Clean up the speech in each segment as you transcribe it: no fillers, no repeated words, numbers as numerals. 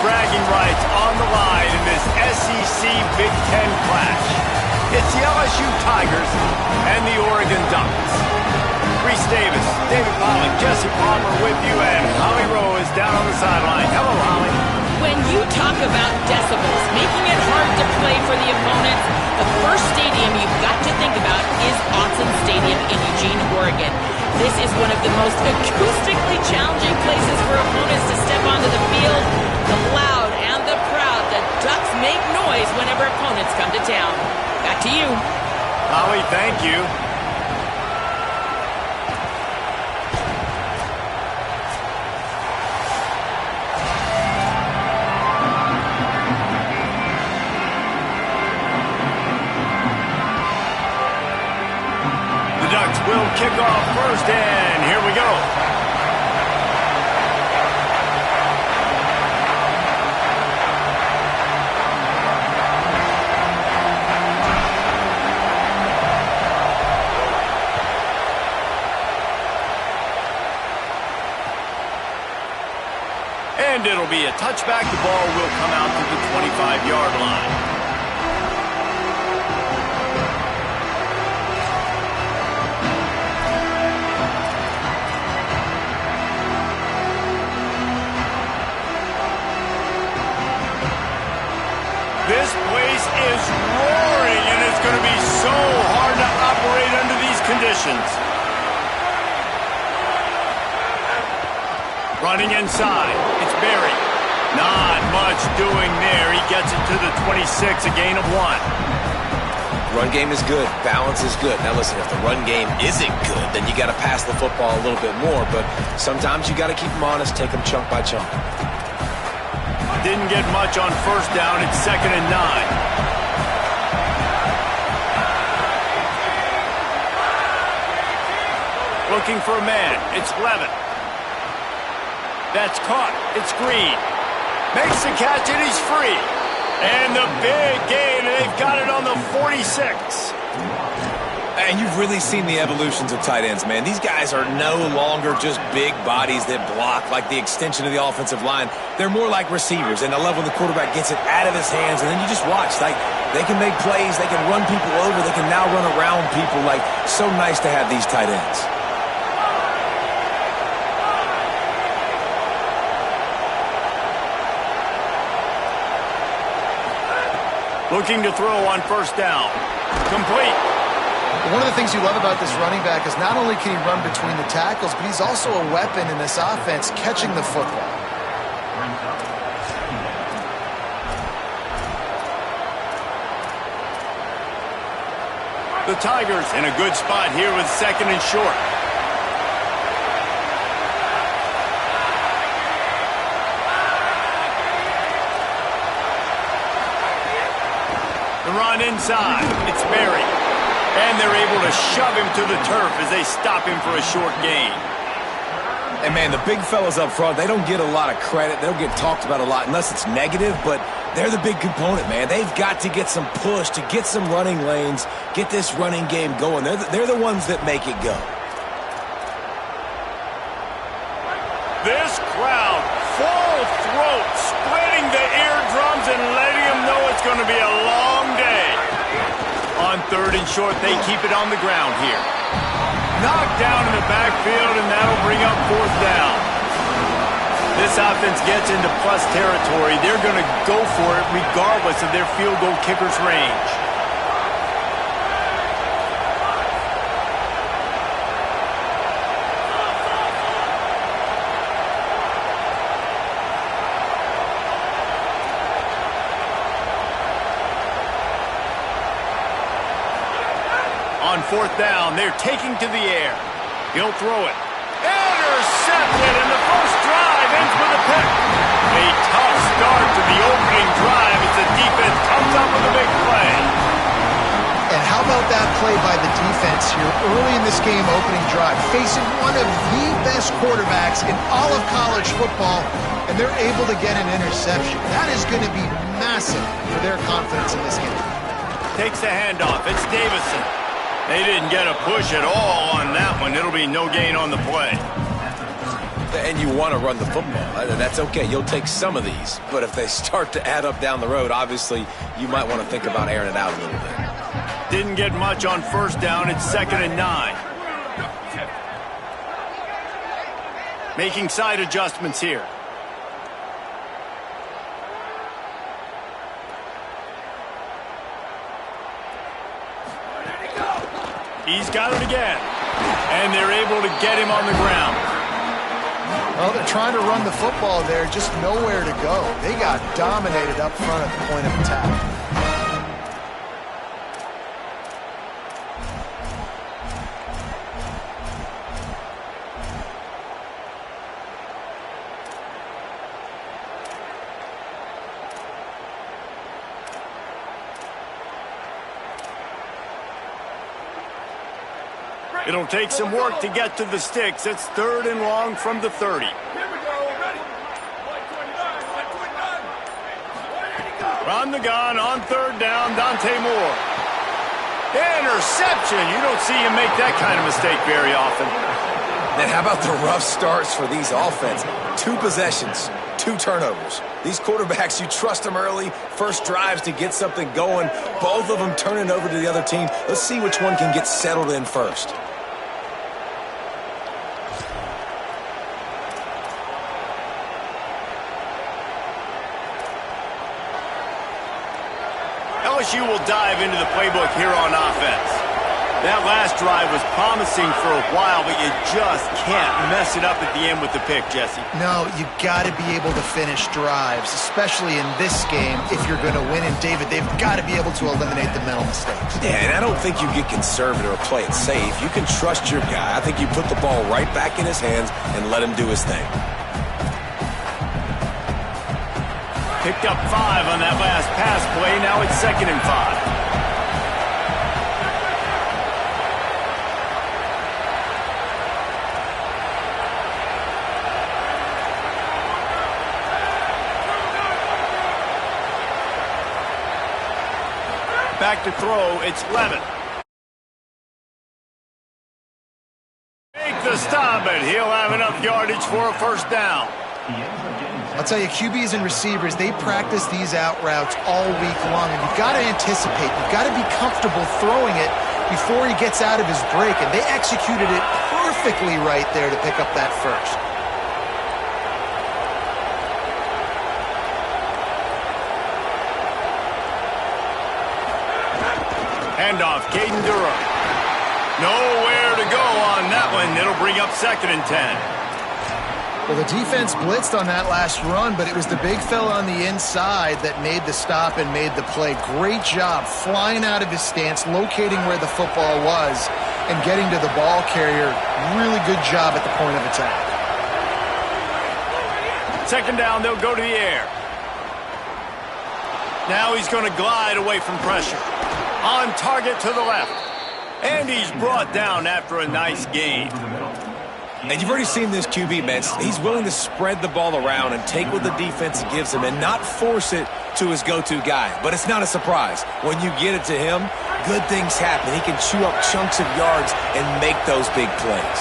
bragging rights on the line in this SEC Big Ten clash. It's the LSU Tigers and the Oregon Ducks. Reese Davis, David Pollack, Jesse Palmer with you, and Holly Rowe is down on the sideline. Hello, Holly. When you talk about decibels, making it hard to play for the opponents, the first stadium you've got to think about is Autzen Stadium in Eugene, Oregon. This is one of the most acoustically challenging places for opponents to step onto the field. The loud and the proud, the Ducks make noise whenever opponents come to town. Back to you. Holly, thank you. Will kick off first, and here we go. And it'll be a touchback. The ball will come out to the 25-yard line. This place is roaring, and it's going to be so hard to operate under these conditions. Running inside, it's Berry. Not much doing there. He gets it to the 26, a gain of 1. Run game is good. Balance is good. Now listen, if the run game isn't good, then you got to pass the football a little bit more. But sometimes you got to keep them honest, take them chunk by chunk. Didn't get much on first down. It's 2nd and 9. Looking for a man. It's Levin. That's caught. It's Green. Makes the catch, and he's free. And the big gain, and they've got it on the 46. And you've really seen the evolutions of tight ends, man. These guys are no longer just big bodies that block like the extension of the offensive line. They're more like receivers, and I love when the quarterback gets it out of his hands, and then you just watch. Like, they can make plays, they can run people over, they can now run around people. Like, so nice to have these tight ends. Looking to throw on first down. Complete. One of the things you love about this running back is not only can he run between the tackles, but he's also a weapon in this offense catching the football. The Tigers in a good spot here with 2nd and short. The run inside. It's Berry. And they're able to shove him to the turf as they stop him for a short gain. And, man, the big fellas up front, they don't get a lot of credit. They don't get talked about a lot unless it's negative, but they're the big component, man. They've got to get some push, to get some running lanes, get this running game going. They're the ones that make it go. This crowd, full throat, splitting the eardrums and letting them know it's going to be a long day. On 3rd and short, they keep it on the ground here. Knocked down in the backfield, and that'll bring up 4th down. This offense gets into plus territory. They're going to go for it regardless of their field goal kicker's range. On 4th down, they're taking to the air. He'll throw it. Intercepted, and the first drive ends with a pick. A tough start to the opening drive as the defense comes up with a big play. And how about that play by the defense here early in this game opening drive, facing one of the best quarterbacks in all of college football, and they're able to get an interception. That is going to be massive for their confidence in this game. Takes the handoff. It's Davison. They didn't get a push at all on that one. It'll be no gain on the play. And you want to run the football. That's okay. You'll take some of these. But if they start to add up down the road, obviously, you might want to think about airing it out a little bit. Didn't get much on first down. It's 2nd and 9. Making side adjustments here. He's got it again. And they're able to get him on the ground. Well, they're trying to run the football there, just nowhere to go. They got dominated up front at the point of attack. It'll take some work to get to the sticks. It's 3rd and long from the 30. On the gun, on 3rd down, Dante Moore. Interception. You don't see him make that kind of mistake very often. Man, how about the rough starts for these offense? 2 possessions, 2 turnovers. These quarterbacks, you trust them early, first drives to get something going. Both of them turning over to the other team. Let's see which one can get settled in first. LSU will dive into the playbook here on offense. That last drive was promising for a while, but you just can't mess it up at the end with the pick, Jesse. No, you got to be able to finish drives, especially in this game if you're going to win. And, David, they've got to be able to eliminate the mental mistakes. Yeah, and I don't think you get conservative or play it safe. You can trust your guy. I think you put the ball right back in his hands and let him do his thing. Picked up 5 on that last pass play. Now it's 2nd and 5. Back to throw. It's Levin. Make the stop, and he'll have enough yardage for a first down. I'll tell you, QBs and receivers, they practice these out routes all week long, and you've got to anticipate. You've got to be comfortable throwing it before he gets out of his break, and they executed it perfectly right there to pick up that first. Handoff, Caden Durham. Nowhere to go on that one. It'll bring up 2nd and 10. Well, the defense blitzed on that last run, but it was the big fella on the inside that made the stop and made the play. Great job flying out of his stance, locating where the football was, and getting to the ball carrier. Really good job at the point of attack. 2nd down, they'll go to the air. Now he's going to glide away from pressure. On target to the left. And he's brought down after a nice gain. And you've already seen this QB, man. He's willing to spread the ball around and take what the defense gives him and not force it to his go-to guy. But it's not a surprise. When you get it to him, good things happen. He can chew up chunks of yards and make those big plays.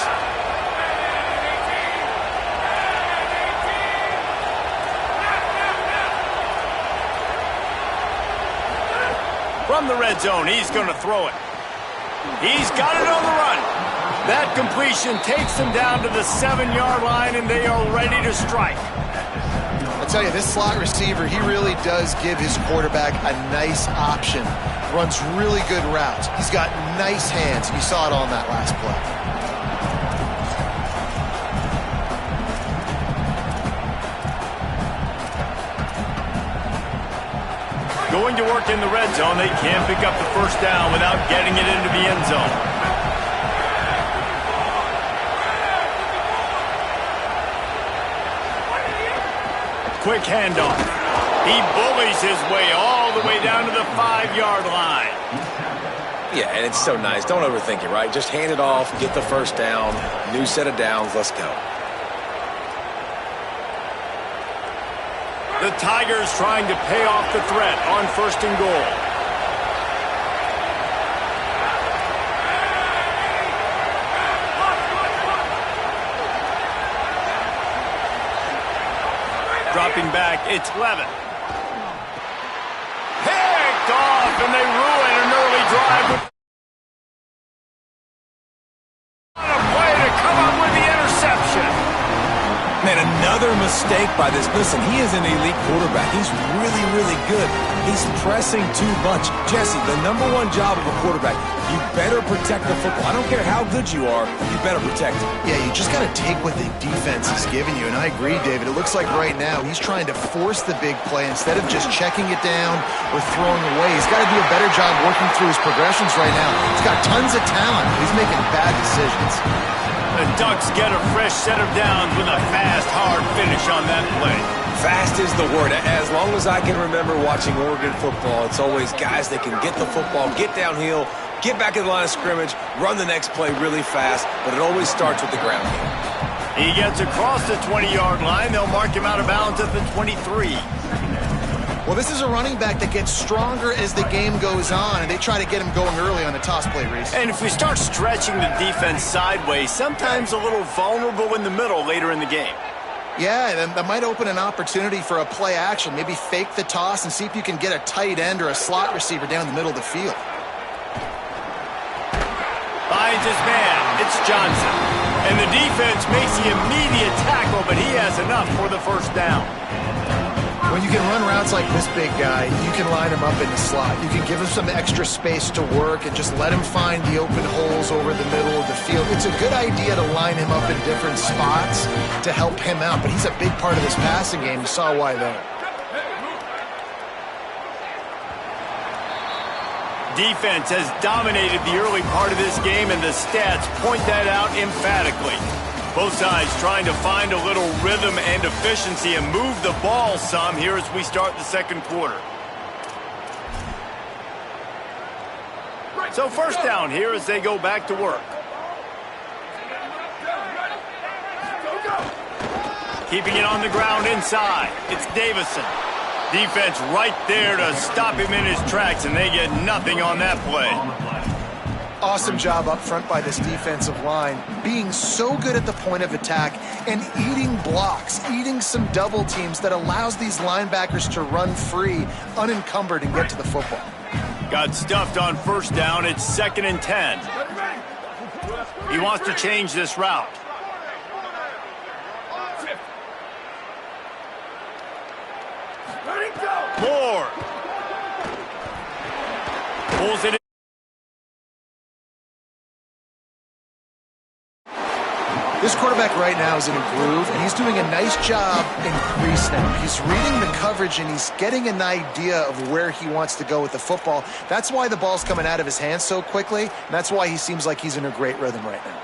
From the red zone, he's going to throw it. He's got it on the run. That completion takes them down to the 7-yard line, and they are ready to strike. I'll tell you, this slot receiver, he really does give his quarterback a nice option. Runs really good routes. He's got nice hands. You saw it on that last play. Going to work in the red zone. They can't pick up the first down without getting it into the end zone. Quick handoff. He bullies his way all the way down to the 5-yard line. Yeah, and it's so nice. Don't overthink it, right? Just hand it off, get the first down, new set of downs, let's go. The Tigers trying to pay off the threat on 1st and goal. dropping back. It's Levin. Picked off, and they ruin an early drive. On a play to come up with the interception. Man, another mistake by this. Listen, he is an elite quarterback. He's really, really good. He's pressing too much. Jesse, the number one job of a quarterback, you better protect the football. I don't care how good you are, you better protect it. Yeah, you just got to take what the defense is giving you. And I agree, David. It looks like right now he's trying to force the big play instead of just checking it down or throwing away. He's got to do a better job working through his progressions right now. He's got tons of talent. He's making bad decisions. The Ducks get a fresh set of downs with a fast, hard finish on that play. Fast is the word. As long as I can remember watching Oregon football, it's always guys that can get the football, get downhill, get back in the line of scrimmage, run the next play really fast, but it always starts with the ground game. He gets across the 20-yard line. They'll mark him out of bounds at the 23. Well, this is a running back that gets stronger as the game goes on, and they try to get him going early on the toss play, Reese. And if we start stretching the defense sideways, sometimes a little vulnerable in the middle later in the game. Yeah, that might open an opportunity for a play action. Maybe fake the toss and see if you can get a tight end or a slot receiver down the middle of the field. Finds his man. It's Johnson. And the defense makes the immediate tackle, but he has enough for the first down. When you can run routes like this big guy, you can line him up in the slot. You can give him some extra space to work and just let him find the open holes over the middle of the field. It's a good idea to line him up in different spots to help him out, but he's a big part of this passing game. You saw why there. Defense has dominated the early part of this game, and the stats point that out emphatically. Both sides trying to find a little rhythm and efficiency and move the ball some here as we start the second quarter. So first down here as they go back to work. Keeping it on the ground inside. It's Davison. Defense right there to stop him in his tracks, and they get nothing on that play. Awesome job up front by this defensive line, being so good at the point of attack and eating blocks, eating some double teams that allows these linebackers to run free, unencumbered, and get to the football. Got stuffed on first down. It's 2nd and 10. He wants to change this route. Moore pulls it in. This quarterback right now is in a groove, and he's doing a nice job in pre-snap. He's reading the coverage, and he's getting an idea of where he wants to go with the football. That's why the ball's coming out of his hands so quickly, and that's why he seems like he's in a great rhythm right now.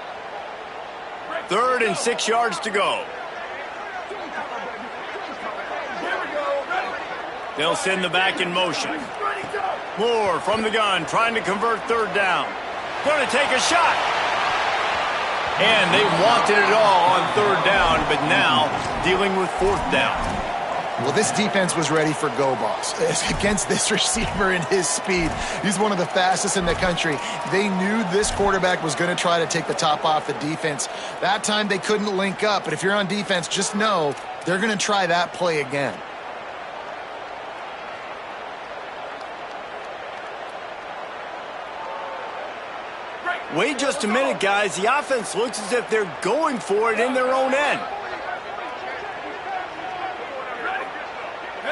3rd and 6 yards to go. They'll send the back in motion. Moore from the gun, trying to convert 3rd down. Going to take a shot. And they wanted it all on 3rd down, but now dealing with 4th down. Well, this defense was ready for go balls against this receiver and his speed. He's one of the fastest in the country. They knew this quarterback was going to try to take the top off the defense. That time they couldn't link up, but if you're on defense, just know they're going to try that play again. Wait just a minute, guys. The offense looks as if they're going for it in their own end.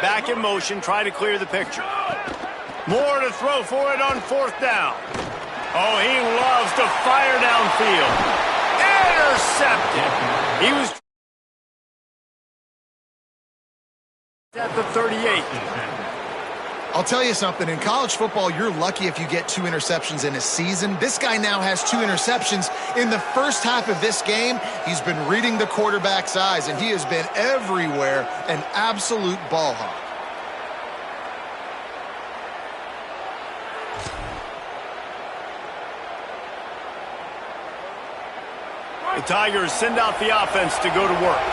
Back in motion, try to clear the picture. Moore to throw for it on 4th down. Oh, he loves to fire downfield. Intercepted. He was at the 38. I'll tell you something, in college football, you're lucky if you get 2 interceptions in a season. This guy now has 2 interceptions. In the first half of this game, he's been reading the quarterback's eyes, and he has been everywhere, an absolute ball hawk. The Tigers send out the offense to go to work.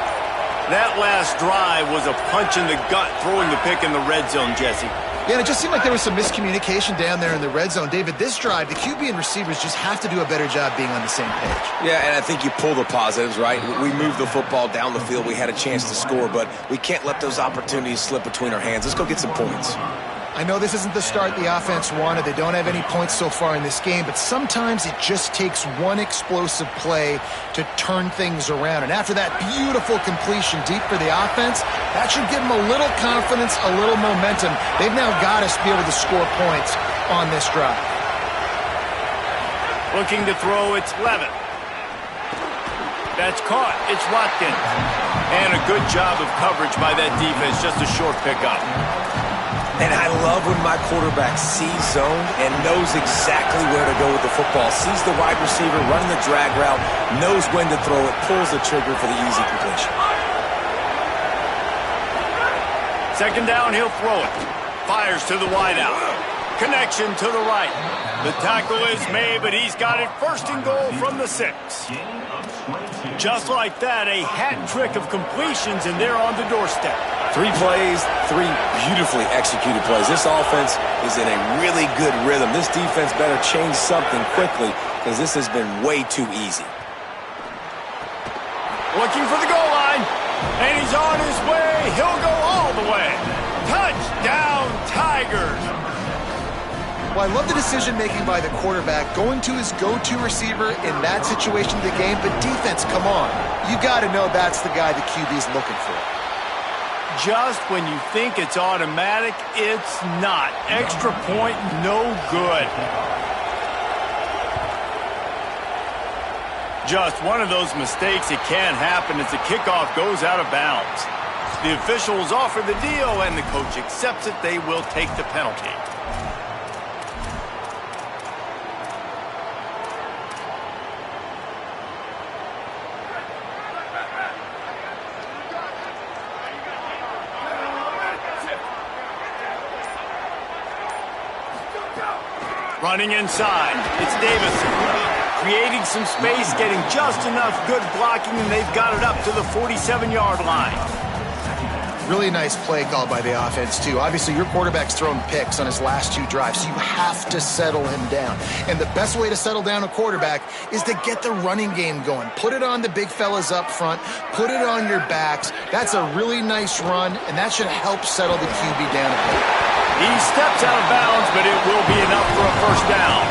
That last drive was a punch in the gut, throwing the pick in the red zone, Jesse. Yeah, and it just seemed like there was some miscommunication down there in the red zone. David, this drive, the QB and receivers just have to do a better job being on the same page. Yeah, and I think you pull the positives, right? We moved the football down the field. We had a chance to score, but we can't let those opportunities slip between our hands. Let's go get some points. I know this isn't the start the offense wanted. They don't have any points so far in this game, but sometimes it just takes one explosive play to turn things around. And after that beautiful completion deep for the offense, that should give them a little confidence, a little momentum. They've now got us to be able to score points on this drive. Looking to throw, it's Levitt. That's caught. It's Watkins. And a good job of coverage by that defense. Just a short pickup. And I love when my quarterback sees zone and knows exactly where to go with the football. Sees the wide receiver running the drag route, knows when to throw it, pulls the trigger for the easy completion. Second down, he'll throw it. Fires to the wideout. Connection to the right. The tackle is made, but he's got it first and goal from the 6. Just like that, a hat trick of completions, and they're on the doorstep. 3 plays, 3 beautifully executed plays. This offense is in a really good rhythm. This defense better change something quickly because this has been way too easy. Looking for the goal line, and he's on his way. He'll go all the way. Touchdown, Tigers. Well, I love the decision-making by the quarterback, going to his go-to receiver in that situation of the game, but defense, come on. You got to know that's the guy the QB's looking for. Just when you think it's automatic, it's not. Extra point, no good. Just one of those mistakes that can happen as the kickoff goes out of bounds. The officials offer the deal, and the coach accepts it. They will take the penalty. Running inside, it's Davison. Creating some space, getting just enough good blocking, and they've got it up to the 47-yard line. Really nice play call by the offense, too. Obviously, your quarterback's thrown picks on his last 2 drives, so you have to settle him down. And the best way to settle down a quarterback is to get the running game going. Put it on the big fellas up front. Put it on your backs. That's a really nice run, and that should help settle the QB down a bit. He steps out of bounds, but it will be enough for a first down.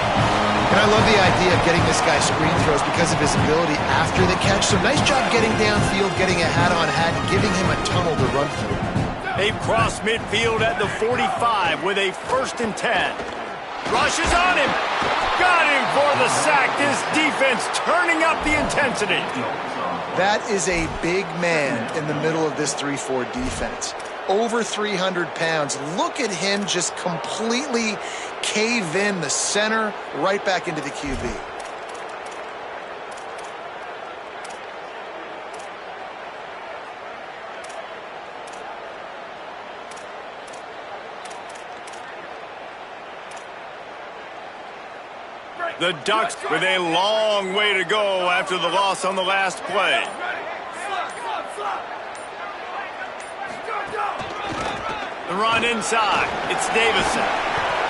And I love the idea of getting this guy screen throws because of his ability after the catch. So nice job getting downfield, getting a hat-on-hat, and giving him a tunnel to run through. They've crossed midfield at the 45 with a 1st and 10. Rushes on him. Got him for the sack. This defense turning up the intensity. That is a big man in the middle of this 3-4 defense. Over 300 pounds. Look at him just completely cave in the center, right back into the QB. The Ducks with a long way to go after the loss on the last play. The run inside. It's Davison.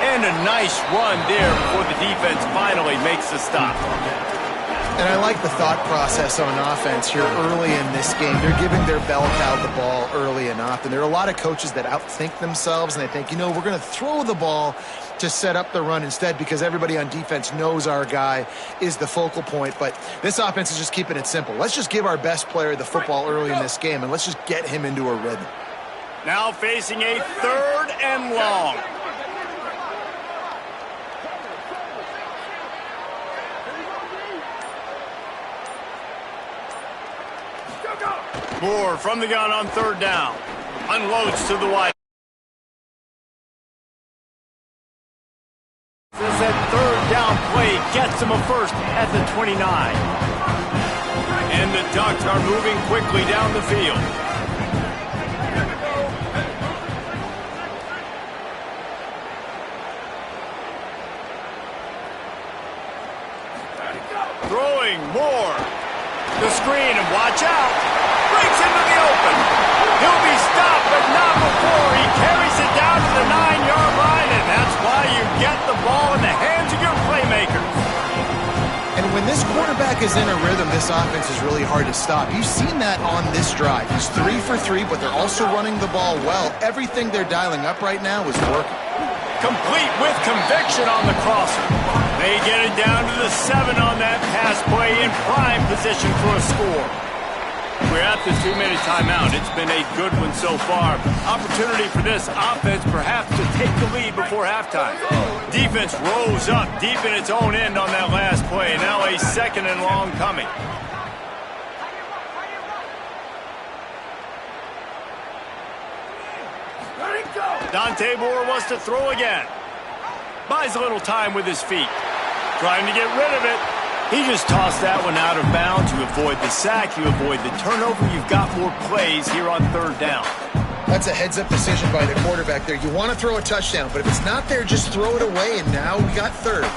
And a nice run there before the defense finally makes the stop. And I like the thought process on offense here early in this game. They're giving their bell cow the ball early and often. There are a lot of coaches that outthink themselves, and they think, you know, we're going to throw the ball to set up the run instead because everybody on defense knows our guy is the focal point. But this offense is just keeping it simple. Let's just give our best player the football early in this game, and let's just get him into a rhythm. Now facing a 3rd and long. Moore from the gun on 3rd down. Unloads to the wide. As that 3rd down play gets him a first at the 29. And the Ducks are moving quickly down the field. Throwing Moore. The screen, and watch out. Breaks into the open. He'll be stopped, but not before he carries it down to the 9-yard line. the ball in the hands of your playmakers. And when this quarterback is in a rhythm, this offense is really hard to stop. You've seen that on this drive. He's 3 for 3, but they're also running the ball well. Everything they're dialing up right now is working. Complete with conviction on the crosser. They get it down to the 7 on that pass play in prime position for a score. We're at the 2-minute timeout. It's been a good one so far. Opportunity for this offense perhaps to take the lead before halftime. Defense rose up deep in its own end on that last play. Now a 2nd and long coming. Dante Moore wants to throw again. Buys a little time with his feet. Trying to get rid of it. He just tossed that one out of bounds. You avoid the sack, you avoid the turnover. You've got more plays here on 3rd down. That's a heads-up decision by the quarterback there. You want to throw a touchdown, but if it's not there, just throw it away, and now we got 3rd.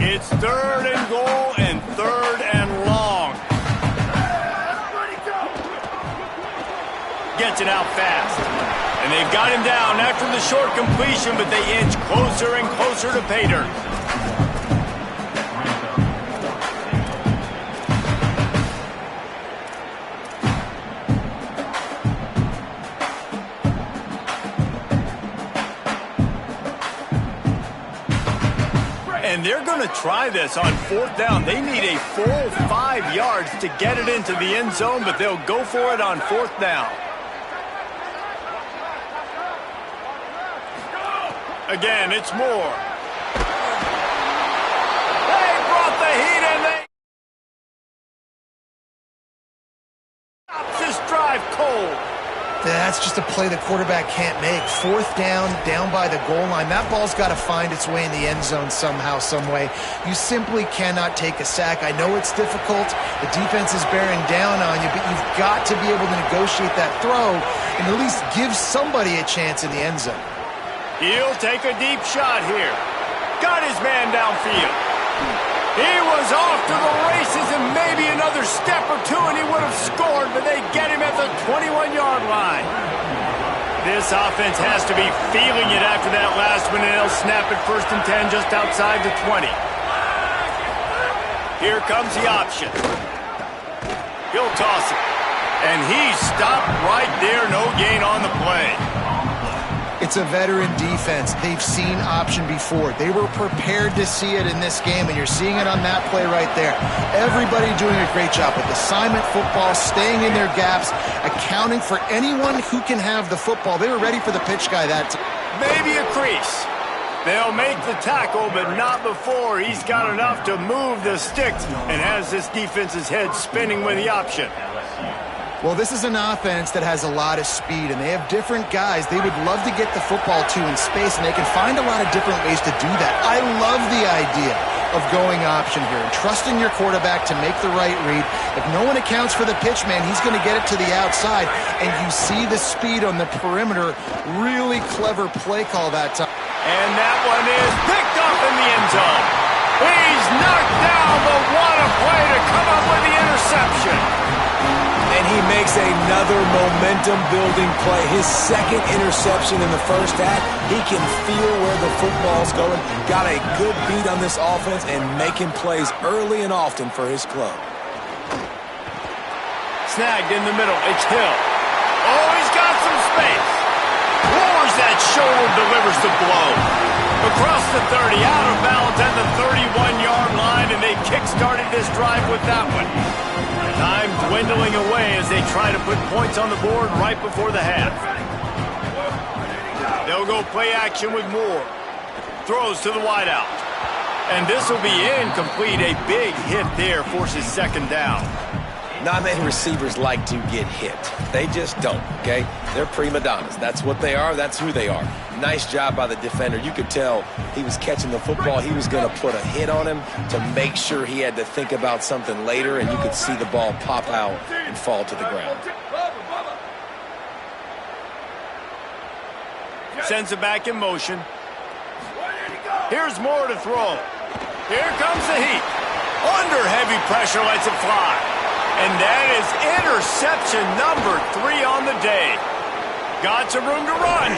It's 3rd and goal and 3rd and long. Gets it out fast. And they've got him down after the short completion, but they inch closer and closer to pay dirt. And they're going to try this on 4th down. They need a full 5 yards to get it into the end zone, but they'll go for it on 4th down. Again, it's Moore. They brought the heat and they stopped this drive cold. That's just a play the quarterback can't make. 4th down by the goal line. That ball's got to find its way in the end zone somehow, some way. You simply cannot take a sack. I know it's difficult. The defense is bearing down on you, but you've got to be able to negotiate that throw and at least give somebody a chance in the end zone. He'll take a deep shot here. Got his man downfield. He was off to the races and maybe another step or two and he would have scored, but they get him at the 21-yard line. This offense has to be feeling it after that last one, and they'll snap it 1st and 10 just outside the 20. Here comes the option. He'll toss it. And he's stopped right there, no gain on the play. It's a veteran defense. They've seen option before. They were prepared to see it in this game, and you're seeing it on that play right there. Everybody doing a great job with assignment football, staying in their gaps, accounting for anyone who can have the football. They were ready for the pitch guy that time. Maybe a crease. They'll make the tackle, but not before he's got enough to move the sticks and has this defense's head spinning with the option. Well, this is an offense that has a lot of speed, and they have different guys they would love to get the football to in space, and they can find a lot of different ways to do that. I love the idea of going option here and trusting your quarterback to make the right read. If no one accounts for the pitch man, he's going to get it to the outside, and you see the speed on the perimeter. Really clever play call that time. And that one is picked up in the end zone. He's knocked down, but what a play to come up with the interception. And he makes another momentum-building play. His 2nd interception in the first half. He can feel where the football's going. Got a good beat on this offense and making plays early and often for his club. Snagged in the middle. It's Hill. Oh, he's got some space. Lowers that shoulder, delivers the blow. Across the 30, out of bounds at the 31-yard line, and they kick-started this drive with that one. Time dwindling away as they try to put points on the board right before the half. They'll go play action with Moore. Throws to the wideout. And this will be incomplete. A big hit there forces 2nd down. Not many receivers like to get hit. They just don't, okay? They're prima donnas. That's what they are. That's who they are. Nice job by the defender. You could tell he was catching the football. He was going to put a hit on him to make sure he had to think about something later, and you could see the ball pop out and fall to the ground. Sends it back in motion. Here's Moore to throw. Here comes the heat. Under heavy pressure, lets it fly. And that is interception number 3 on the day. Got some room to run.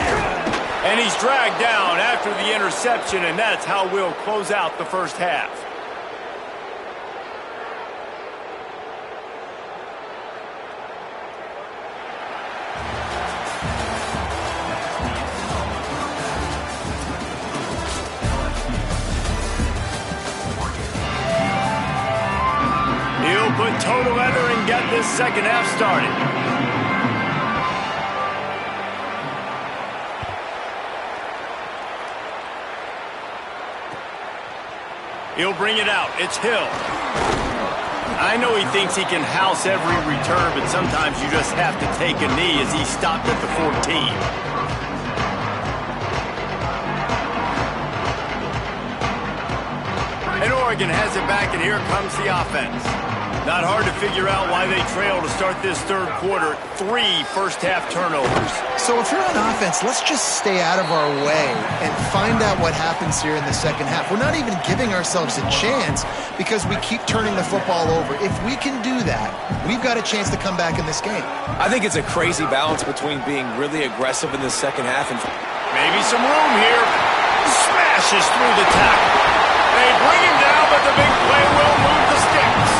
And he's dragged down after the interception, and that's how we'll close out the first half. He'll put toe together and get this second half started. He'll bring it out. It's Hill. I know he thinks he can house every return, but sometimes you just have to take a knee as he stopped at the 14. And Oregon has it back, and here comes the offense. Not hard to figure out why they trail to start this third quarter. 3 first-half turnovers. So if you're on offense, let's just stay out of our way and find out what happens here in the second half. We're not even giving ourselves a chance because we keep turning the football over. If we can do that, we've got a chance to come back in this game. I think it's a crazy balance between being really aggressive in the second half and maybe some room here. Smashes through the tackle. They bring him down, but the big play will move the sticks.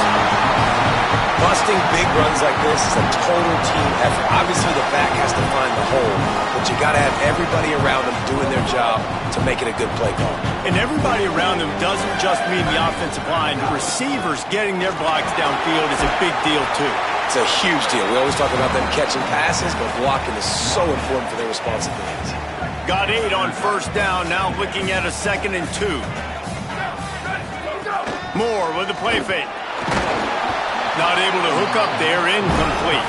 busting big runs like this is a total team effort. Obviously, the back has to find the hole, but you got to have everybody around them doing their job to make it a good play call. And everybody around them doesn't just mean the offensive line. The receivers getting their blocks downfield is a big deal, too. It's a huge deal. We always talk about them catching passes, but blocking is so important for their responsibilities. Got 8 on first down, now looking at a 2nd and 2. Moore with the play fake. Not able to hook up there, incomplete.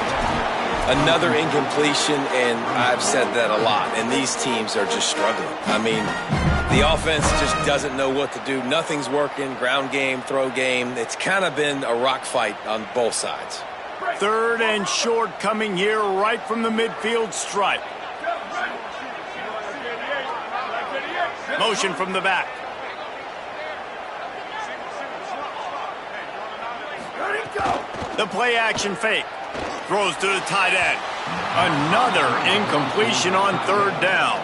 Another incompletion, and I've said that a lot, and these teams are just struggling. I mean, the offense just doesn't know what to do. Nothing's working, ground game, throw game. It's kind of been a rock fight on both sides. 3rd and short coming here right from the midfield stripe. Motion from the back. The play action fake. Throws to the tight end. Another incompletion on 3rd down.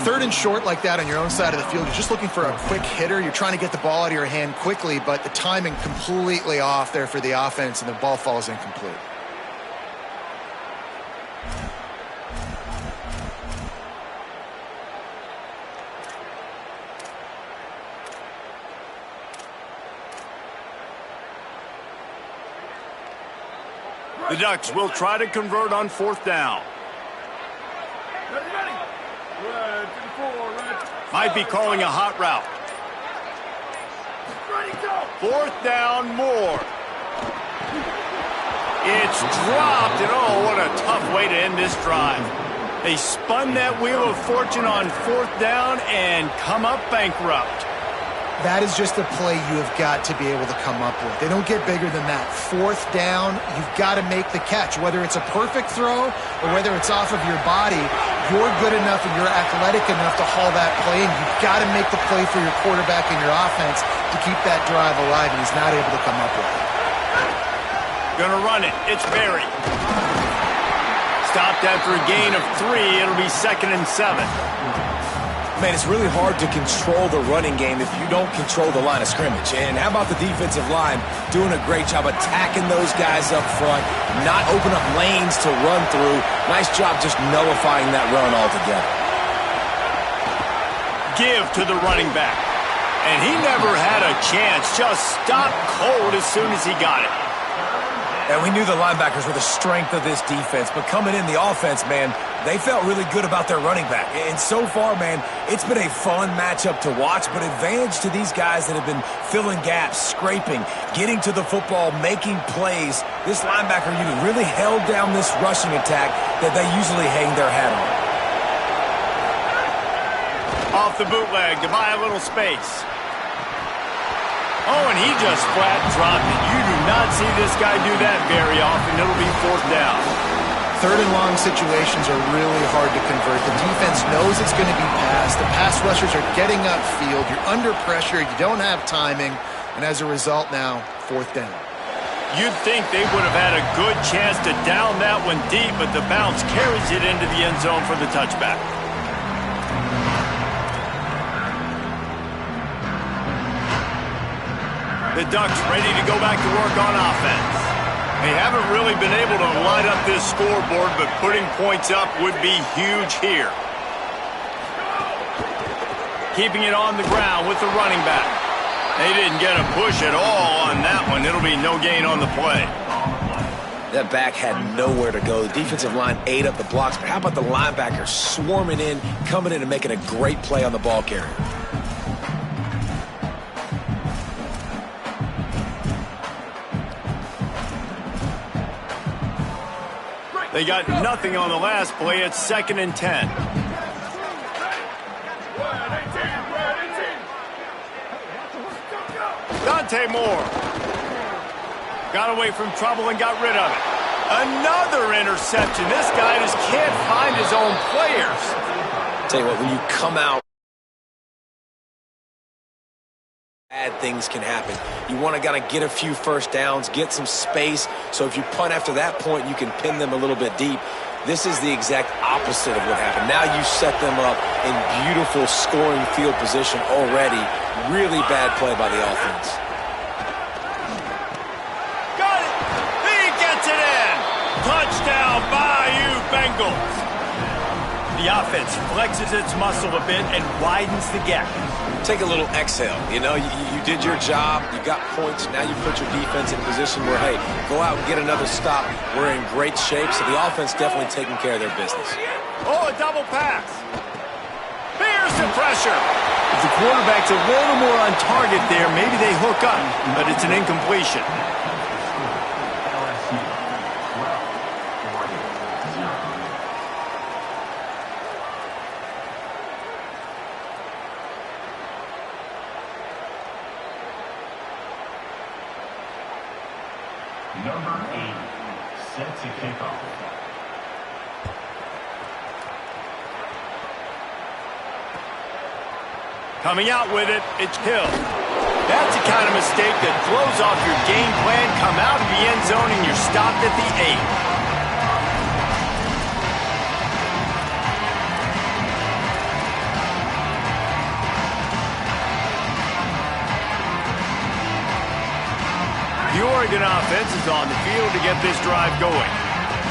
3rd and short like that on your own side of the field. You're just looking for a quick hitter. You're trying to get the ball out of your hand quickly, but the timing completely off there for the offense, and the ball falls incomplete. The Ducks will try to convert on 4th down. Might be calling a hot route. 4th down, Moore. It's dropped, and oh, what a tough way to end this drive. They spun that wheel of fortune on 4th down and come up bankrupt. That is just a play you have got to be able to come up with. They don't get bigger than that. 4th down, you've got to make the catch. Whether it's a perfect throw or whether it's off of your body, you're good enough and you're athletic enough to haul that play, and you've got to make the play for your quarterback and your offense to keep that drive alive, and he's not able to come up with it. Gonna run it. It's Berry. Stopped after a gain of 3. It'll be 2nd and 7. Man, it's really hard to control the running game if you don't control the line of scrimmage. And how about the defensive line doing a great job attacking those guys up front, not open up lanes to run through. Nice job just nullifying that run altogether. Give to the running back. And he never had a chance. Just stopped cold as soon as he got it. And we knew the linebackers were the strength of this defense, but coming in the offense, man, they felt really good about their running back. And so far, man, it's been a fun matchup to watch, but advantage to these guys that have been filling gaps, scraping, getting to the football, making plays. This linebacker unit really held down this rushing attack that they usually hang their hat on. Off the bootleg to buy a little space. Oh, and he just flat dropped it. You do not see this guy do that very often. It'll be 4th down. 3rd and long situations are really hard to convert. The defense knows it's going to be passed. The pass rushers are getting upfield. You're under pressure. You don't have timing. And as a result now, 4th down. You'd think they would have had a good chance to down that one deep, but the bounce carries it into the end zone for the touchback. The Ducks ready to go back to work on offense. They haven't really been able to light up this scoreboard, but putting points up would be huge here. Keeping it on the ground with the running back. They didn't get a push at all on that one. It'll be no gain on the play. That back had nowhere to go. The defensive line ate up the blocks, but how about the linebackers swarming in, coming in and making a great play on the ball carrier? They got nothing on the last play. It's 2nd and 10. Dante Moore got away from trouble and got rid of it. Another interception. This guy just can't find his own players. Tell you what, when you come out, bad things can happen. You want to get a few first downs, get some space, so if you punt after that point, you can pin them a little bit deep. This is the exact opposite of what happened. Now you set them up in beautiful scoring field position already. Really bad play by the offense. Got it! He gets it in! Touchdown, Bayou Bengals! The offense flexes its muscle a bit and widens the gap. Take a little exhale. You know, you did your job. You got points. Now you put your defense in position where, hey, go out and get another stop. We're in great shape, so the offense definitely taking care of their business. Oh, a double pass. There's the pressure. If the quarterback's a little more on target there, maybe they hook up, but it's an incompletion. Number 8, set to kick off. Coming out with it, it's Hill. That's the kind of mistake that throws off your game plan. Come out of the end zone and you're stopped at the 8. The Oregon offense is on the field to get this drive going.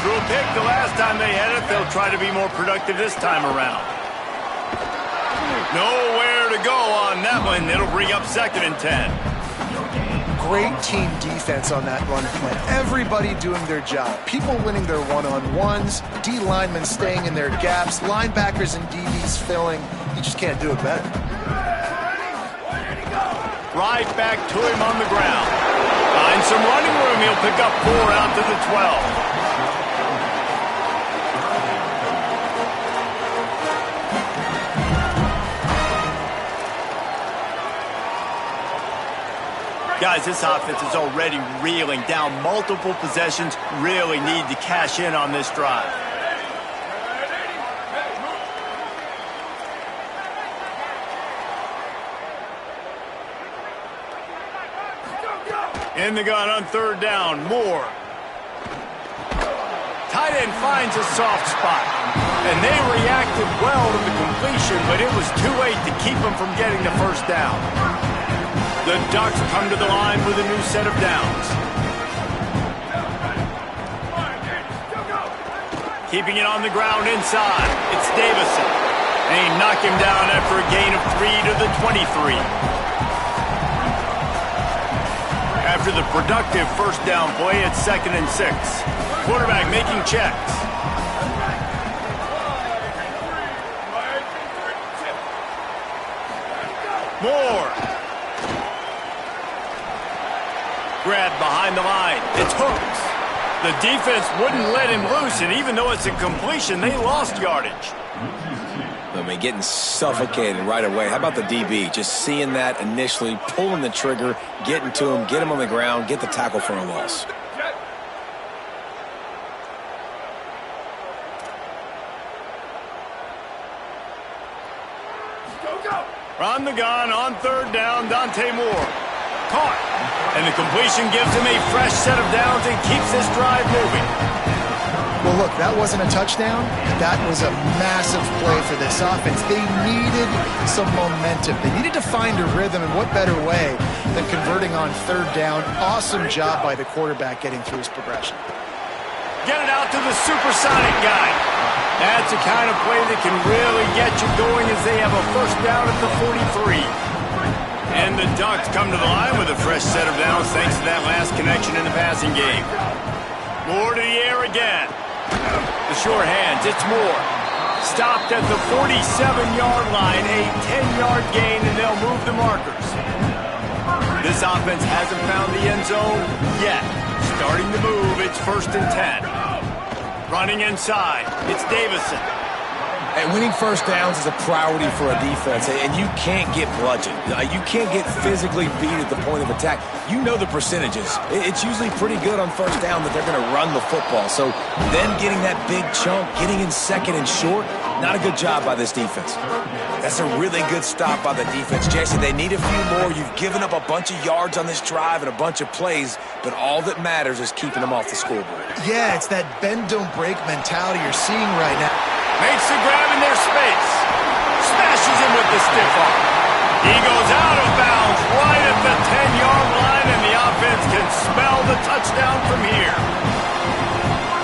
Threw a pick the last time they had it. They'll try to be more productive this time around. Nowhere to go on that one. It'll bring up 2nd and 10. Great team defense on that run play. Everybody doing their job. People winning their one-on-ones, D linemen staying in their gaps, linebackers and DBs filling. You just can't do it better. Right back to him on the ground. Finds some running room. He'll pick up 4 out to the 12. Guys, this offense is already reeling down multiple possessions. Really need to cash in on this drive. In the gun on 3rd down, Moore. Tight end finds a soft spot. And they reacted well to the completion, but it was too late to keep them from getting the first down. The Ducks come to the line with a new set of downs. Keeping it on the ground inside. It's Davison. And he knocked him down after a gain of 3 to the 23. After the productive first down play, it's 2nd and 6. Quarterback making checks. Moore. Grabbed behind the line. It's Hooks. The defense wouldn't let him loose, and even though it's a completion, they lost yardage. I mean, getting suffocated right away. How about the DB? Just seeing that initially, pulling the trigger, getting to him, get him on the ground, get the tackle for a loss. On the gun, on 3rd down, Dante Moore. Caught. And the completion gives him a fresh set of downs and keeps this drive moving. Well, look, that wasn't a touchdown. That was a massive play for this offense. They needed some momentum. They needed to find a rhythm, and what better way than converting on third down. Awesome job by the quarterback getting through his progression. Get it out to the supersonic guy. That's the kind of play that can really get you going as they have a first down at the 43. And the Ducks come to the line with a fresh set of downs thanks to that last connection in the passing game. Moore to the air again. The sure hands, it's Moore. Stopped at the 47-yard line, a 10-yard gain, and they'll move the markers. This offense hasn't found the end zone yet. Starting to move, it's 1st and 10. Running inside, it's Davison. And winning first downs is a priority for a defense, and you can't get bludgeoned. You can't get physically beat at the point of attack. You know the percentages. It's usually pretty good on first down that they're going to run the football. So then getting that big chunk, getting in second and short, not a good job by this defense. That's a really good stop by the defense. Jesse, they need a few more. You've given up a bunch of yards on this drive and a bunch of plays, but all that matters is keeping them off the scoreboard. Yeah, it's that bend, don't break mentality you're seeing right now. Makes the grab in their space. Smashes him with the stiff arm. He goes out of bounds right at the 10-yard line, and the offense can smell the touchdown from here.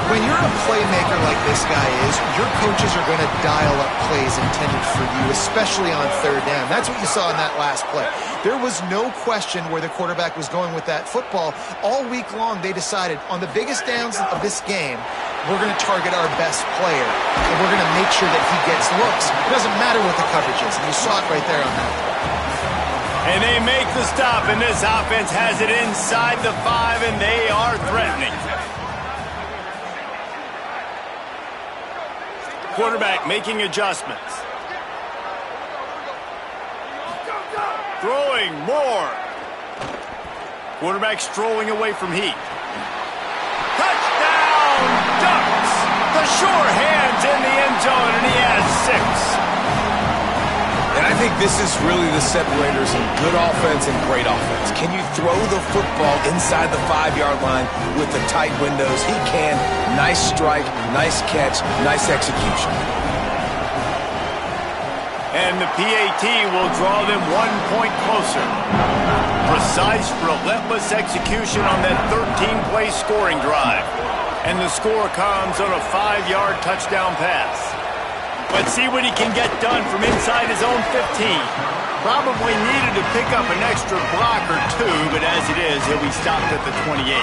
When you're a playmaker like this guy is, your coaches are going to dial up plays intended for you, especially on third down. That's what you saw in that last play. There was no question where the quarterback was going with that football. All week long, they decided on the biggest downs of this game, we're going to target our best player, and we're going to make sure that he gets looks. It doesn't matter what the coverage is, and you saw it right there on that play. And they make the stop, and this offense has it inside the 5, and they are threatening. Quarterback making adjustments. Throwing more. Quarterback strolling away from heat. Touchdown, Ducks! The sure hands in the end zone, and he has 6. And I think this is really the separators in good offense and great offense. Can you throw the football inside the 5-yard line with the tight windows? He can. Nice strike, nice catch, nice execution. And the PAT will draw them 1 point closer. Precise, relentless execution on that 13-play scoring drive. And the score comes on a 5-yard touchdown pass. Let's see what he can get done from inside his own 15. Probably needed to pick up an extra block or 2, but as it is, he'll be stopped at the 28.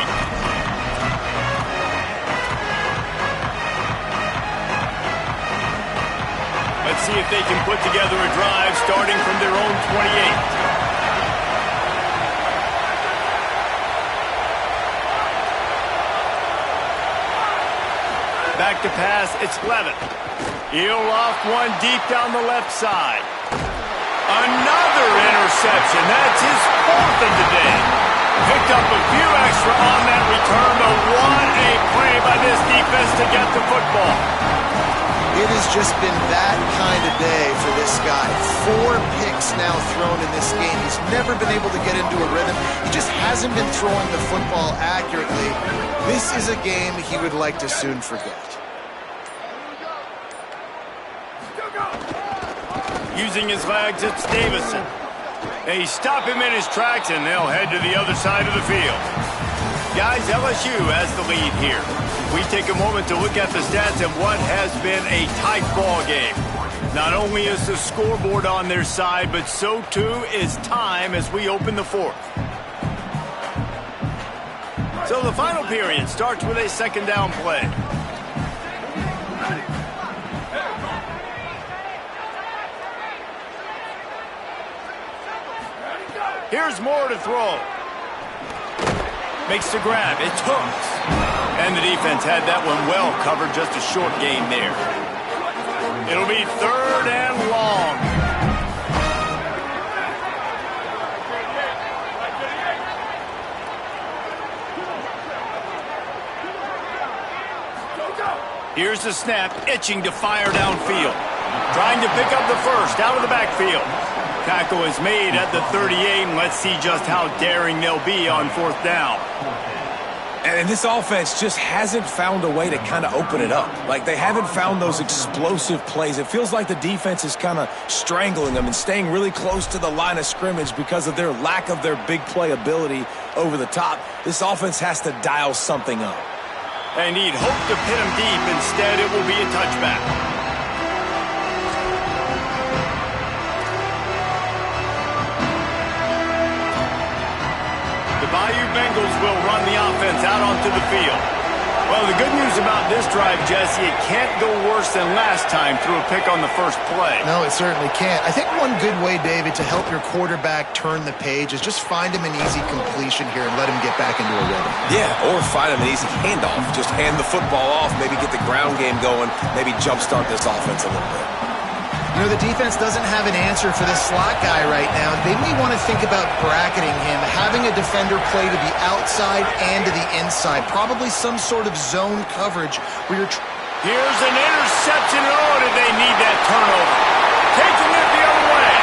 Let's see if they can put together a drive starting from their own 28. Back to pass, it's Levitt. He'll loft one deep down the left side. Another interception. That's his 4th of the day. Picked up a few extra on that return, but what a play by this defense to get the football. It has just been that kind of day for this guy. 4 picks now thrown in this game. He's never been able to get into a rhythm. He just hasn't been throwing the football accurately. This is a game he would like to soon forget. Using his legs, it's Davison. They stop him in his tracks, and they'll head to the other side of the field. Guys, LSU has the lead here. We take a moment to look at the stats of what has been a tight ball game. Not only is the scoreboard on their side, but so too is time as we open the 4th. So the final period starts with a 2nd down play. Here's Moore to throw. Makes the grab. It's Hooks. And the defense had that one well covered. Just a short gain there. It'll be 3rd and long. Here's the snap, itching to fire downfield. Trying to pick up the first out of the backfield. Tackle is made at the 38, and let's see just how daring they'll be on 4th down. And this offense just hasn't found a way to kind of open it up. Like, they haven't found those explosive plays. It feels like the defense is kind of strangling them and staying really close to the line of scrimmage because of their lack of their big play ability over the top. This offense has to dial something up. They need hope to pin him deep. Instead, it will be a touchback. The Bayou Bengals will run the offense out onto the field. Well, the good news about this drive, Jesse, it can't go worse than last time through a pick on the first play. No, it certainly can't. I think one good way, David, to help your quarterback turn the page is just find him an easy completion here and let him get back into a rhythm. Yeah, or find him an easy handoff. Just hand the football off, maybe get the ground game going, maybe jumpstart this offense a little bit. You know, the defense doesn't have an answer for this slot guy right now. They may want to think about bracketing him, having a defender play to the outside and to the inside. Probably some sort of zone coverage where you're... Here's an interception. Oh, did they need that turnover? Taking it the other way.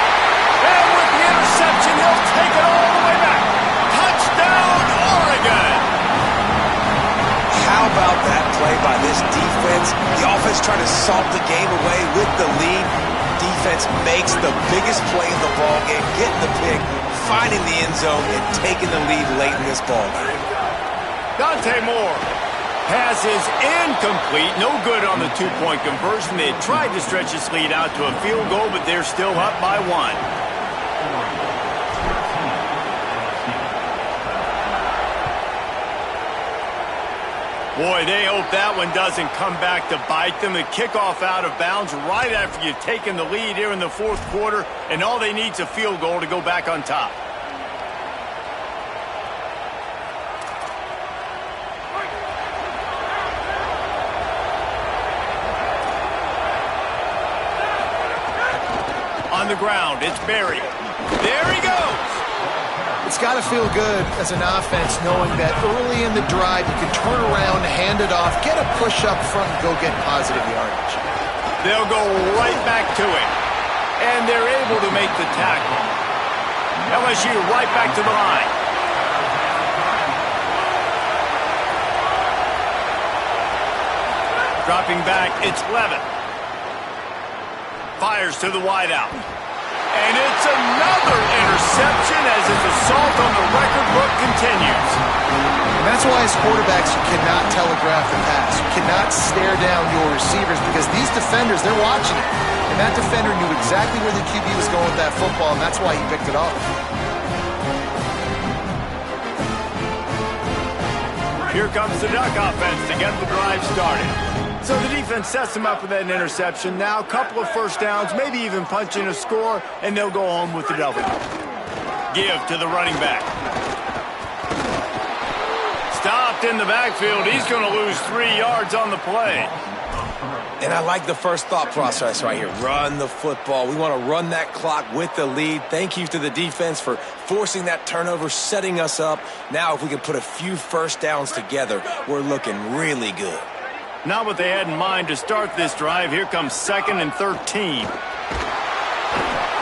And with the interception, he'll take it all the way back. Touchdown, Oregon! How about that play by this defense? The offense trying to salt the game away with the lead. Defense makes the biggest play in the ball game, getting the pick, finding the end zone, and taking the lead late in this ball game. Dante Moore. Pass is incomplete. No good on the two-point conversion. They tried to stretch this lead out to a field goal, but they're still up by 1. Boy, they hope that one doesn't come back to bite them. The kickoff out of bounds right after you've taken the lead here in the 4th quarter, and all they need is a field goal to go back on top. On the ground, it's Berry. There he goes! It's got to feel good as an offense knowing that early in the drive you can turn around, hand it off, get a push up front, and go get positive yardage. They'll go right back to it. And they're able to make the tackle. LSU right back to the line. Dropping back, it's Levin. Fires to the wideout. And it's another interception as his assault on the record book continues. And that's why as quarterbacks you cannot telegraph the pass. You cannot stare down your receivers because these defenders, they're watching it. And that defender knew exactly where the QB was going with that football, and that's why he picked it off. Here comes the Duck offense to get the drive started. So the defense sets them up with that interception. Now a couple of first downs, maybe even punching a score, and they'll go home with the W. Give to the running back. Stopped in the backfield. He's going to lose 3 yards on the play. And I like the first thought process right here. Run the football. We want to run that clock with the lead. Thank you to the defense for forcing that turnover, setting us up. Now if we can put a few first downs together, we're looking really good. Not what they had in mind to start this drive. Here comes 2nd and 13.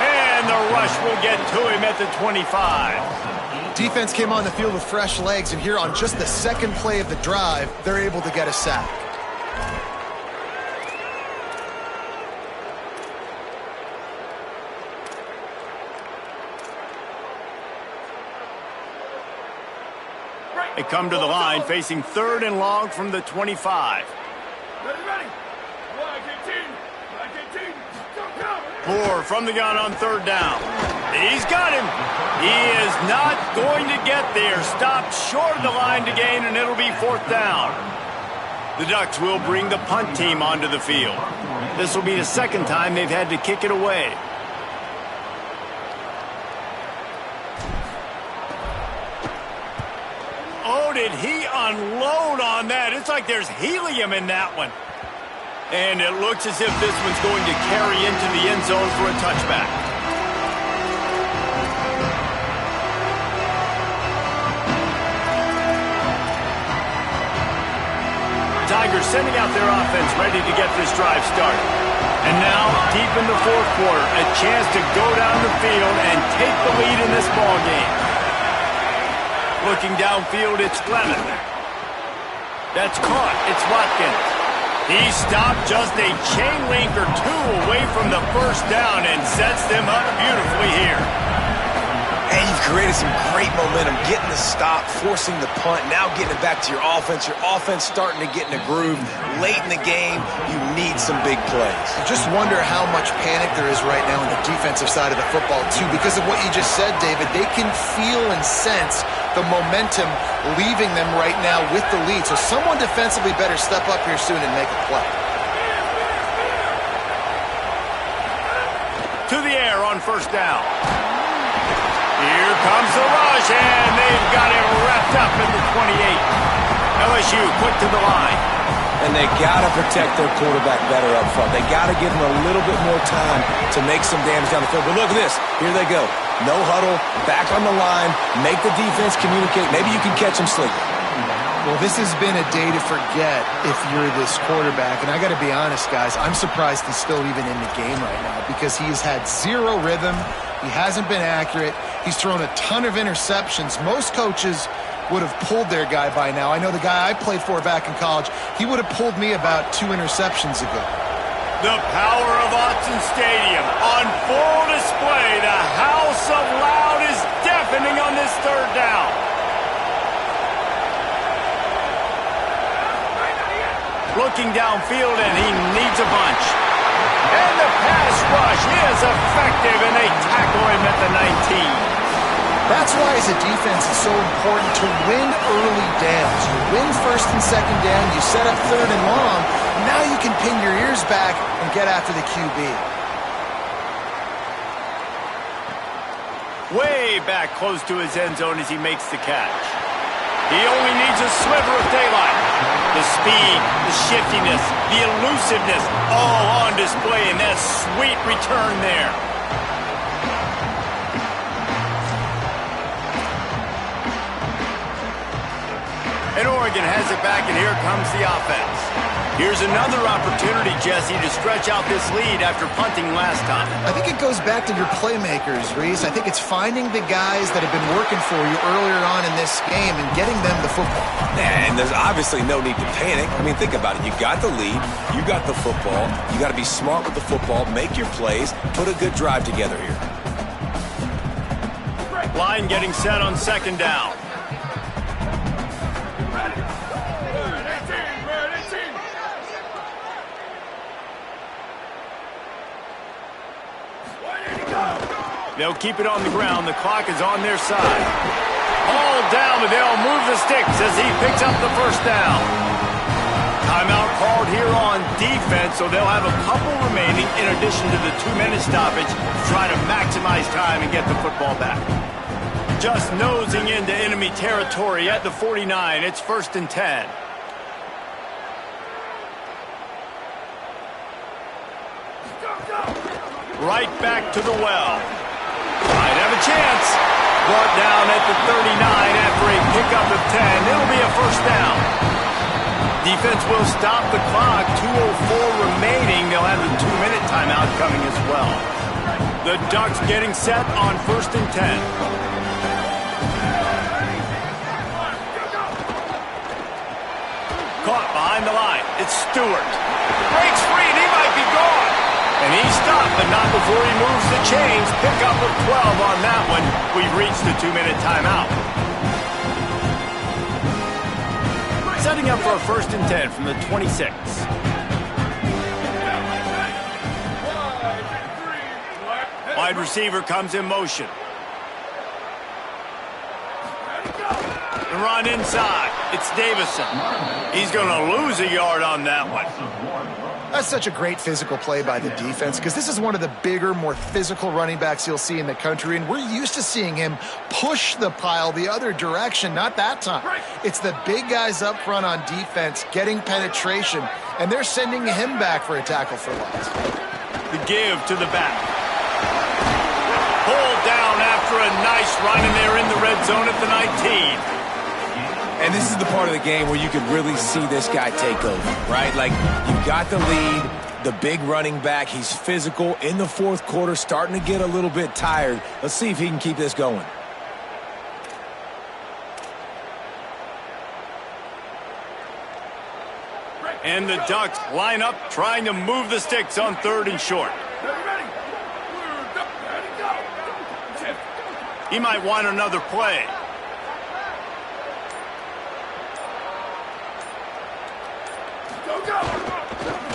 And the rush will get to him at the 25. Defense came on the field with fresh legs, and here on just the second play of the drive, they're able to get a sack. They come to the line facing 3rd and long from the 25. Moore from the gun on 3rd down. He's got him. He is not going to get there. Stopped short of the line to gain, and it'll be 4th down. The Ducks will bring the punt team onto the field. This will be the 2nd time they've had to kick it away. Oh, did he unload on that? It's like there's helium in that one. And it looks as if this one's going to carry into the end zone for a touchback. Tigers sending out their offense ready to get this drive started. And now, deep in the fourth quarter, a chance to go down the field and take the lead in this ball game. Looking downfield, it's Clement. That's caught. It's Watkins. He stopped just a chain link or two away from the first down and sets them up beautifully here. And you've created some great momentum, getting the stop, forcing the punt, now getting it back to your offense. Your offense starting to get in a groove. Late in the game, you need some big plays. I just wonder how much panic there is right now on the defensive side of the football, too. Because of what you just said, David, they can feel and sense the momentum leaving them right now with the lead. So someone defensively better step up here soon and make a play. To the air on first down. Here comes the rush, and they've got it wrapped up in the 28. LSU quick to the line. And they got to protect their quarterback better up front. They got to give him a little bit more time to make some damage down the field. But look at this. Here they go. No huddle, back on the line, make the defense communicate. Maybe you can catch them sleeping. Well, this has been a day to forget if you're this quarterback. And I got to be honest, guys, I'm surprised he's still even in the game right now because he's had zero rhythm. He hasn't been accurate. He's thrown a ton of interceptions. Most coaches would have pulled their guy by now. I know the guy I played for back in college, he would have pulled me about 2 interceptions ago. The power of Autzen Stadium on full display. The house of loud is deafening on this third down. Looking downfield, and he needs a bunch. And the pass rush is effective, and they tackle him at the 19. That's why, as a defense, it's so important to win early downs. You win first and second down, you set up third and long, now you can pin your ears back and get after the QB. Way back close to his end zone as he makes the catch. He only needs a sliver of daylight. The speed, the shiftiness, the elusiveness, all on display in that sweet return there. And Oregon has it back, and here comes the offense. Here's another opportunity, Jesse, to stretch out this lead after punting last time. I think it goes back to your playmakers, Reese. I think it's finding the guys that have been working for you earlier on in this game and getting them the football. And there's obviously no need to panic. I mean, think about it. You got the lead. You got the football. You got to be smart with the football. Make your plays. Put a good drive together here. Line getting set on second down. They'll keep it on the ground. The clock is on their side. All down, but they'll move the sticks as he picks up the first down. Timeout called here on defense, so they'll have a couple remaining in addition to the 2-minute stoppage to try to maximize time and get the football back. Just nosing into enemy territory at the 49. It's 1st and 10. Right back to the well. Might have a chance. Brought down at the 39 after a pickup of 10. It'll be a first down. Defense will stop the clock. 2:04 remaining. They'll have the 2-minute timeout coming as well. The Ducks getting set on 1st and 10. Caught behind the line. It's Stewart. Breaks free, and he might be gone. And he stopped, but not before he moves the chains. Pickup of 12 on that one. We've reached the 2-minute timeout. Setting up for a 1st and 10 from the 26. Wide receiver comes in motion. The run inside. It's Davison. He's going to lose a yard on that one. That's such a great physical play by the defense because this is one of the bigger, more physical running backs you'll see in the country, and we're used to seeing him push the pile the other direction. Not that time. It's the big guys up front on defense getting penetration, and they're sending him back for a tackle for loss. The give to the back. Pulled down after a nice run, and they're in the red zone at the 19. And this is the part of the game where you could really see this guy take over, right? Like, you've got the lead, the big running back. He's physical in the fourth quarter, starting to get a little bit tired. Let's see if he can keep this going. And the Ducks line up, trying to move the sticks on 3rd and short. He might want another play.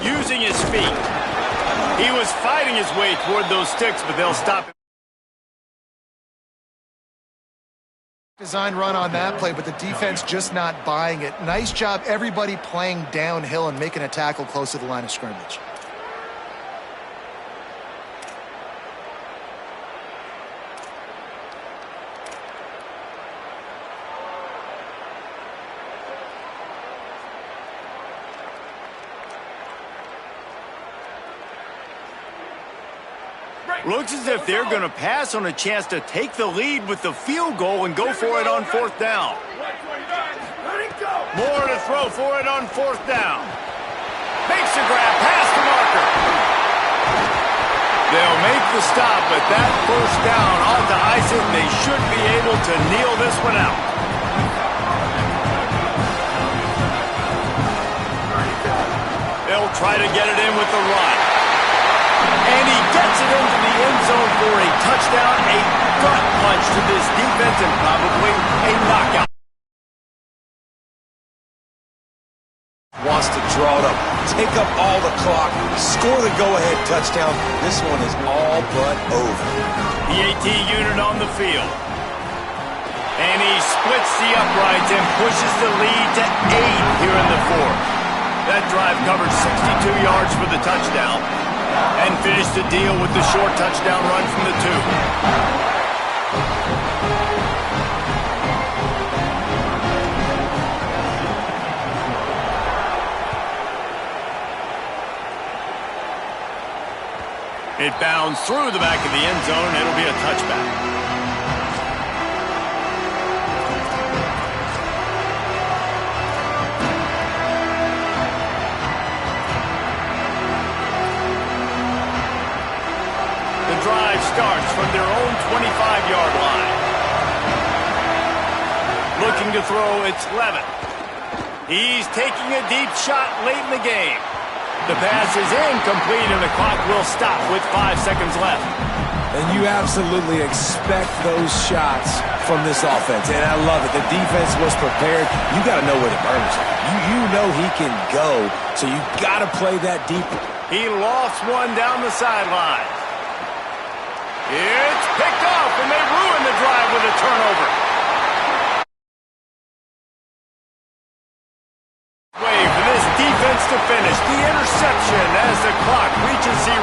Using his feet. He was fighting his way toward those sticks, but they'll stop him. Design run on that play, but the defense just not buying it. Nice job, everybody playing downhill and making a tackle close to the line of scrimmage. Looks as if they're going to pass on a chance to take the lead with the field goal and go for it on 4th down. More to throw for it on 4th down. Makes the grab, past the marker. They'll make the stop, but that 1st down ought to ice it. They should be able to kneel this one out. They'll try to get it in with the run. And he gets it into the end zone for a touchdown, a gut punch to this defense, and probably a knockout. Wants to draw it up, take up all the clock, score the go-ahead touchdown. This one is all but over. The AT unit on the field. And he splits the uprights and pushes the lead to 8 here in the 4th. That drive covered 62 yards for the touchdown. And finished the deal with the short touchdown run from the 2. It bounds through the back of the end zone. It'll be a touchback. Drive starts from their own 25-yard line. Looking to throw, it's Levin. He's taking a deep shot late in the game. The pass is incomplete, and the clock will stop with 5 seconds left. And you absolutely expect those shots from this offense, and I love it. The defense was prepared. You got to know where the burner's at. You know he can go, so you got to play that deep. He lost one down the sideline. It's picked off, and they ruin the drive with a turnover. Way for this defense to finish. The interception as the clock reaches 0.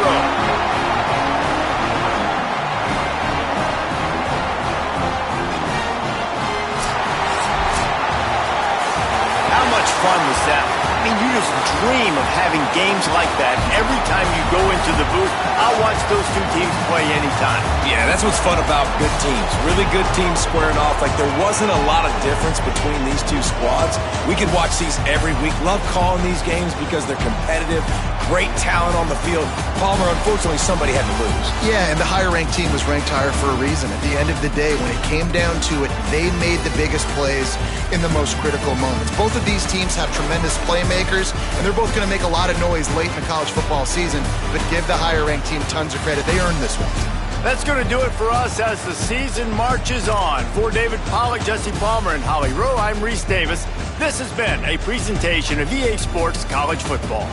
How much fun was that? I mean, you just dream of having games like that every time you go into the booth. I'll watch those two teams play anytime. Yeah, that's what's fun about good teams. Really good teams squaring off. Like, there wasn't a lot of difference between these two squads. We could watch these every week. Love calling these games because they're competitive. Great talent on the field. Palmer, unfortunately, somebody had to lose. Yeah, and the higher-ranked team was ranked higher for a reason. At the end of the day, when it came down to it, they made the biggest plays in the most critical moments. Both of these teams have tremendous playmakers, and they're both going to make a lot of noise late in the college football season, but give the higher-ranked team tons of credit. They earned this one. That's going to do it for us as the season marches on. For David Pollack, Jesse Palmer, and Holly Rowe, I'm Reese Davis. This has been a presentation of EA Sports College Football.